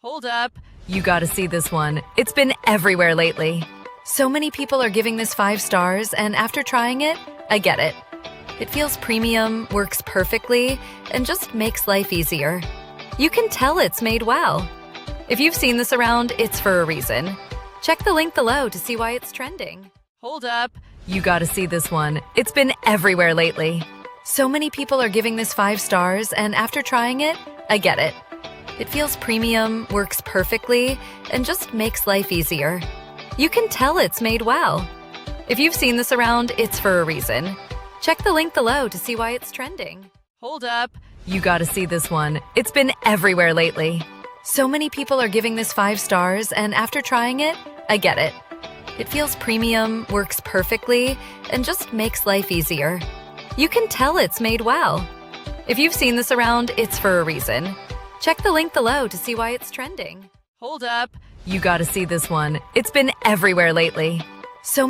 Hold up. You gotta see this one. It's been everywhere lately. So many people are giving this 5 stars, and after trying it, I get it. It feels premium, works perfectly, and just makes life easier. You can tell it's made well. If you've seen this around, it's for a reason. Check the link below to see why it's trending. Hold up. You gotta see this one. It's been everywhere lately. So many people are giving this 5 stars, and after trying it, I get it. It feels premium, works perfectly, and just makes life easier. You can tell it's made well. If you've seen this around, it's for a reason. Check the link below to see why it's trending. Hold up. You gotta see this one. It's been everywhere lately. So many people are giving this 5 stars, and after trying it, I get it. It feels premium, works perfectly, and just makes life easier. You can tell it's made well. If you've seen this around, it's for a reason. Check the link below to see why it's trending. Hold up. You gotta see this one. It's been everywhere lately.